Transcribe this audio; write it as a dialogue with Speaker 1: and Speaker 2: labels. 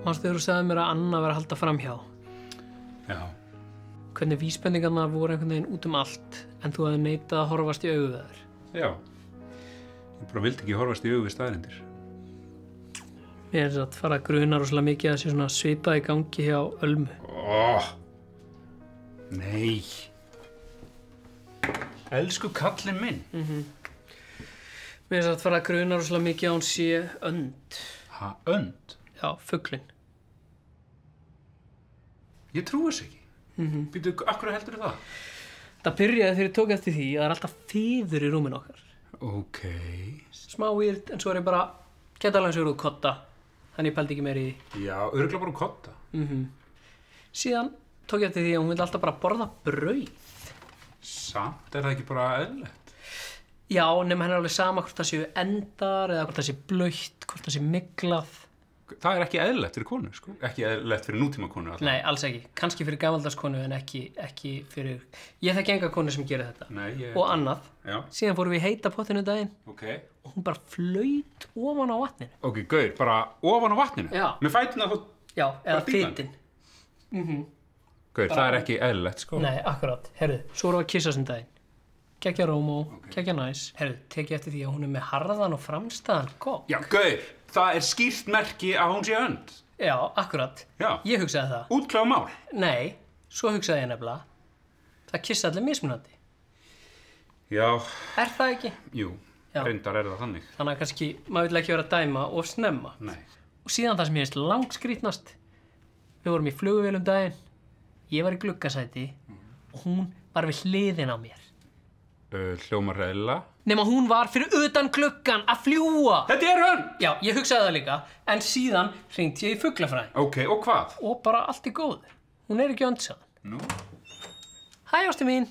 Speaker 1: Manstu þegar þú sagði mér að Anna var að halda framhjá?
Speaker 2: Já.
Speaker 1: Hvernig vísbendingarnar voru einhvern veginn út allt, en þú hefði neitað að horfast í augu við þær.
Speaker 2: Já. Ég bara vildi ekki horfast í augu við staðreyndir.
Speaker 1: Mér er að fara að gruna rosalega mikið að sé svona svipað í gangi hjá Ölmu.
Speaker 2: Nei. Elsku kallinn minn.
Speaker 1: Mér er að fara að gruna rosalega mikið að hún sé önd.
Speaker 2: Ha, önd?
Speaker 1: Já, fuglinn.
Speaker 2: Ég trúi þess ekki. Býtu, af hverju heldurðu það?
Speaker 1: Það byrjaði þegar ég tók eftir því að það er alltaf fiður í rúminu okkar.
Speaker 2: Ok.
Speaker 1: Smá weird, en svo er ég bara geta alveg eins og úr kotta. Þannig ég pældi ekki meir í því.
Speaker 2: Já, örugglega bara kotta.
Speaker 1: Síðan tók ég eftir því að hún vildi alltaf bara borða brauð.
Speaker 2: Samt er það ekki bara eðlilegt?
Speaker 1: Já, nema henni er alveg sama hvort það séu endar eða hvort það sé blautt, hvort það sé myglað.
Speaker 2: Það er ekki eðlilegt fyrir konu, sko. Ekki eðlilegt fyrir nútíma konu. Alltaf.
Speaker 1: Nei, alls ekki. Kannski fyrir gamaldags konu en ekki fyrir... Ég þekki enga konu sem gerir þetta.
Speaker 2: Nei,
Speaker 1: Og annað.
Speaker 2: Já.
Speaker 1: Síðan fórum við í heita pottinu daginn.
Speaker 2: Ok.
Speaker 1: Og hún bara flaut ofan á vatninu.
Speaker 2: Ok, gaur, bara ofan á vatninu?
Speaker 1: Já.
Speaker 2: Með fætina þá...
Speaker 1: Já, eða
Speaker 2: dýnan?
Speaker 1: fitin.
Speaker 2: Gaur, það er ekki eðlilegt, sko.
Speaker 1: Nei, akkurát. Herðu, svo vorum við að kissa sem daginn. Gekkja rómó, gekkja næs. Herðu, tekið eftir því að hún er með harðan og framstæðan kokk.
Speaker 2: Já, gaur, það er skýrt merki að hún sé önd.
Speaker 1: Já, akkurát.
Speaker 2: Já.
Speaker 1: Ég hugsaði það.
Speaker 2: Útkljáð mál.
Speaker 1: Nei, svo hugsaði ég nefnilega. Það kissa allir mismunandi.
Speaker 2: Já.
Speaker 1: Er það ekki?
Speaker 2: Jú,
Speaker 1: Já.
Speaker 2: reyndar er það þannig.
Speaker 1: Þannig að kannski maður vill ekki vera að dæma og snemma.
Speaker 2: Nei.
Speaker 1: Og síðan það sem ég finnst langskrítnast. Við vorum í flugvél daginn. Ég var í gluggasæti og hún var við hliðin á mér.
Speaker 2: Hljómar eðlilega.
Speaker 1: Nema hún var fyrir utan gluggan að fljúga.
Speaker 2: Þetta er önd!
Speaker 1: Já, ég hugsaði það líka. En síðan hringdi ég í fuglafræðing.
Speaker 2: Ok, og hvað?
Speaker 1: Og bara allt í góðu. Hún er ekki önd, sagði hann.
Speaker 2: Nú?
Speaker 1: Hæ, ástu mín.